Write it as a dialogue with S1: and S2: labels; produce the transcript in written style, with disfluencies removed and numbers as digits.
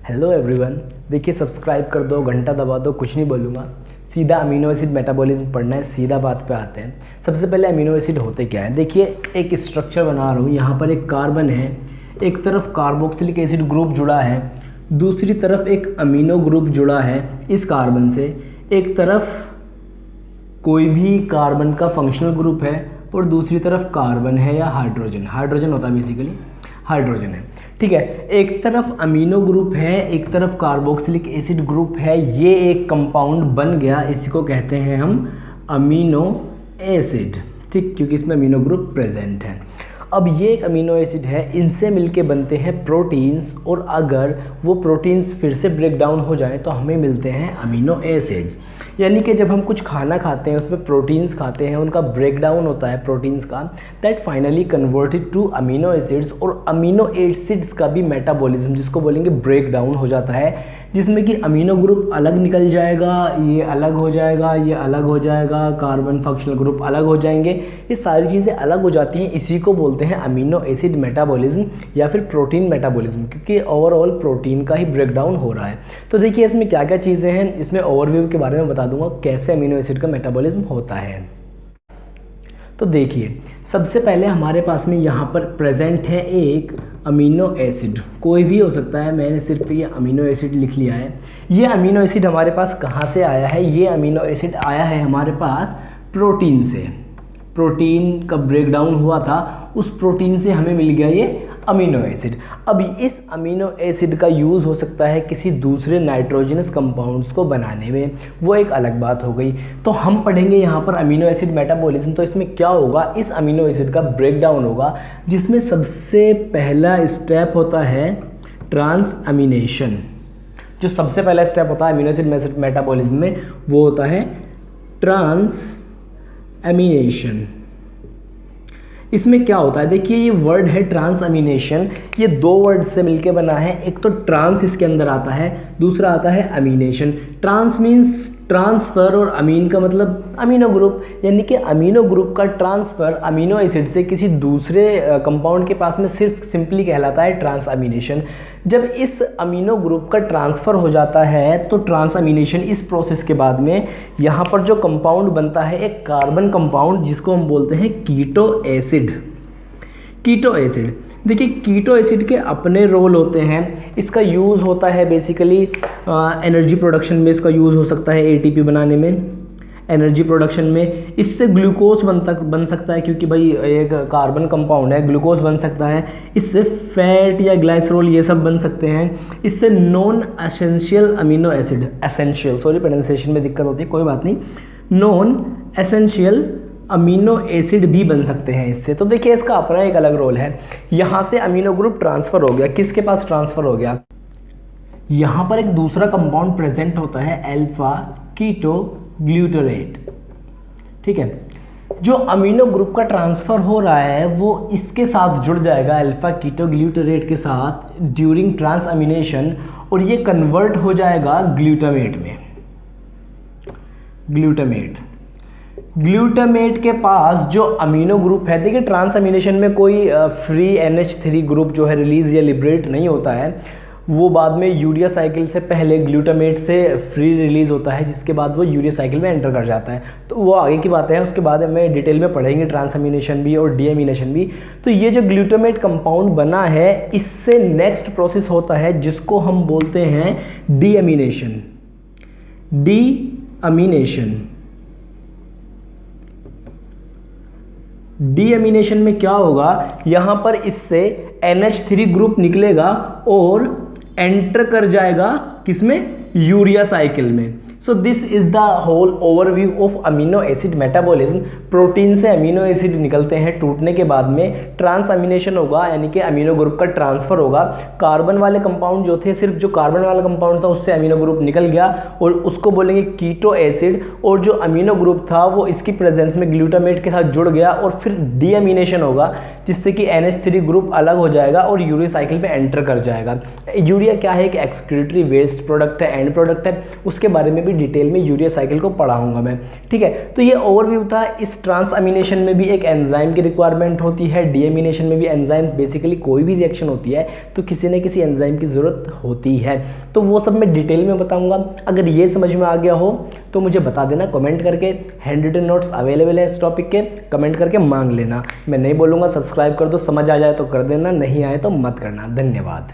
S1: Hello everyone, देखिए subscribe कर दो, घंटा दबा दो, कुछ नहीं बोलूँगा, सीधा अमीनो एसिड मेटाबॉलिज्म पढ़ना है। सीधा बात पे आते हैं। सबसे पहले अमीनो एसिड होते क्या है। देखिए एक स्ट्रक्चर बना रहा हूँ, यहाँ पर एक कार्बन है, एक तरफ कार्बोक्सिलिक एसिड ग्रुप जुड़ा है, दूसरी तरफ एक अमीनो ग्रुप जुड़ा है इस कार्बन से, एक तरफ कोई भी कार्बन का फंक्शनल ग्रुप है और दूसरी तरफ कार्बन है या हाइड्रोजन होता है, बेसिकली हाइड्रोजन है। ठीक है, एक तरफ अमीनो ग्रुप है, एक तरफ कार्बोक्सिलिक एसिड ग्रुप है, ये एक कंपाउंड बन गया, इसी को कहते हैं हम अमीनो एसिड। ठीक, क्योंकि इसमें अमीनो ग्रुप प्रेजेंट है। अब ये एक अमीनो एसिड है, इनसे मिलके बनते हैं प्रोटीन्स, और अगर वो प्रोटीन्स फिर से ब्रेक डाउन हो जाए तो हमें मिलते हैं अमीनो एसिड्स। यानी कि जब हम कुछ खाना खाते हैं, उसमें प्रोटीन्स खाते हैं, उनका ब्रेक डाउन होता है प्रोटीन्स का, that finally converted to amino acids, और अमीनो एसिड्स का भी मेटाबॉलिज्म, जिसको बोलेंगे ब्रेक डाउन हो जाता है, जिसमें कि अमीनो ग्रुप अलग निकल जाएगा, ये अलग हो जाएगा, ये अलग हो जाएगा, कार्बन फंक्शनल ग्रुप अलग हो जाएंगे, ये सारी चीज़ें अलग हो जाती हैं। इसी को बोलते हैं अमीनो एसिड मेटाबॉलिज्म या फिर प्रोटीन मेटाबॉलिज्म, क्योंकि ओवरऑल प्रोटीन का ही ब्रेक डाउन हो रहा है। तो देखिए इसमें क्या क्या चीज़ें हैं, इसमें ओवरव्यू के बारे में बता दूंगा कैसे अमीनो एसिड का मेटाबॉलिज्म होता है। तो देखिए सबसे पहले हमारे पास में यहाँ पर प्रेजेंट है एक अमीनो एसिड, कोई भी हो सकता है, मैंने सिर्फ ये अमीनो एसिड लिख लिया है। ये अमीनो एसिड हमारे पास कहाँ से आया है, ये अमीनो एसिड आया है हमारे पास प्रोटीन से। प्रोटीन का ब्रेकडाउन हुआ था, उस प्रोटीन से हमें मिल गया ये अमीनो एसिड। अब इस अमीनो एसिड का यूज़ हो सकता है किसी दूसरे नाइट्रोजनस कंपाउंड्स को बनाने में, वो एक अलग बात हो गई। तो हम पढ़ेंगे यहाँ पर अमीनो एसिड मेटाबॉलिज्म। तो इसमें क्या होगा, इस अमीनो एसिड का ब्रेकडाउन होगा, जिसमें सबसे पहला स्टेप होता है ट्रांस अमीनेशन। जो सबसे पहला स्टेप होता है अमीनो एसिड मेटाबॉलिज्म में, वो होता है ट्रांस अमीनेशन। इसमें क्या होता है, देखिए ये वर्ड है ट्रांस अमीनेशन, ये दो वर्ड से मिलके बना है। एक तो ट्रांस इसके अंदर आता है, दूसरा आता है अमीनेशन। ट्रांस मीन्स ट्रांसफ़र और अमीन का मतलब अमीनो ग्रुप, यानी कि अमीनो ग्रुप का ट्रांसफ़र अमीनो एसिड से किसी दूसरे कंपाउंड के पास में सिर्फ सिंपली कहलाता है ट्रांस अमीनेशन। जब इस अमीनो ग्रुप का ट्रांसफ़र हो जाता है तो ट्रांस अमीनेशन, इस प्रोसेस के बाद में यहाँ पर जो कंपाउंड बनता है एक कार्बन कंपाउंड, जिसको हम बोलते हैं कीटो एसिड। कीटो एसिड, देखिए कीटो एसिड के अपने रोल होते हैं। इसका यूज़ होता है बेसिकली एनर्जी प्रोडक्शन में, इसका यूज़ हो सकता है एटीपी बनाने में, एनर्जी प्रोडक्शन में। इससे ग्लूकोज बन सकता है, क्योंकि भाई एक कार्बन कंपाउंड है, ग्लूकोज बन सकता है। इससे फैट या ग्लाइसरोल ये सब बन सकते हैं। इससे non essential amino acid, essential sorry pronunciation में दिक्कत होती है, कोई बात नहीं, नॉन एसेंशियल अमीनो एसिड भी बन सकते हैं इससे। तो देखिए इसका अपना एक अलग रोल है। यहाँ से अमीनो ग्रुप ट्रांसफ़र हो गया, किसके पास ट्रांसफ़र हो गया, यहाँ पर एक दूसरा कंपाउंड प्रेजेंट होता है अल्फा कीटो ग्लूटरेट। ठीक है, जो अमीनो ग्रुप का ट्रांसफ़र हो रहा है वो इसके साथ जुड़ जाएगा, अल्फा कीटो ग्लूटरेट के साथ ड्यूरिंग ट्रांस अमीनेशन, और ये कन्वर्ट हो जाएगा ग्लूटामेट में। ग्लूटामेट के पास जो अमीनो ग्रुप है, देखिए ट्रांस अमीनेशन में कोई फ्री NH3 ग्रुप जो है रिलीज या लिबरेट नहीं होता है, वो बाद में यूरिया साइकिल से पहले ग्लूटामेट से फ्री रिलीज होता है, जिसके बाद वो यूरिया साइकिल में एंटर कर जाता है। तो वो आगे की बात है, उसके बाद हमें डिटेल में पढ़ेंगे ट्रांस अमीनेशन भी और डीअमीनेशन भी। तो ये जो ग्लूटामेट कंपाउंड बना है, इससे नेक्स्ट प्रोसेस होता है जिसको हम बोलते हैं डीअमीनेशन। डीअमीनेशन में क्या होगा, यहाँ पर इससे NH3 ग्रुप निकलेगा और एंटर कर जाएगा किसमें, यूरिया साइकिल में। So this is the whole overview of amino acid metabolism. Protein से अमीनो एसिड निकलते हैं, टूटने के बाद में ट्रांस अमीनेशन होगा, यानी कि अमीनो ग्रुप का ट्रांसफ़र होगा। कार्बन वाले कंपाउंड जो थे, सिर्फ जो कार्बन वाला कंपाउंड था उससे अमीनो ग्रुप निकल गया और उसको बोलेंगे कीटो एसिड, और जो अमीनो ग्रुप था वो इसकी प्रेजेंस में ग्लूटामेट के साथ जुड़ गया और फिर डीअमीनेशन होगा, जिससे कि NH3 ग्रुप अलग हो जाएगा और यूरिया साइकिल पे एंटर कर जाएगा। यूरिया क्या है, एक एक्सक्रीटरी वेस्ट प्रोडक्ट है, एंड प्रोडक्ट है, उसके बारे में भी पूरी डिटेल में यूरिया साइकिल को पढ़ाऊंगा मैं, ठीक है। तो ये ओवरव्यू था। इस ट्रांसअमीनेशन में भी एक एंजाइम की रिक्वायरमेंट होती है, डीएमीनेशन में भी एंजाइम, बेसिकली कोई भी रिएक्शन होती है तो किसी न किसी एंजाइम की ज़रूरत होती है, तो वो सब मैं डिटेल में बताऊंगा। अगर ये समझ में आ गया हो तो मुझे बता देना कमेंट करके। हैंड रिटन नोट्स अवेलेबल है इस टॉपिक के, कमेंट करके मांग लेना। मैं नहीं बोलूँगा सब्सक्राइब कर दो, समझ आ जाए तो कर देना, नहीं आए तो मत करना। धन्यवाद।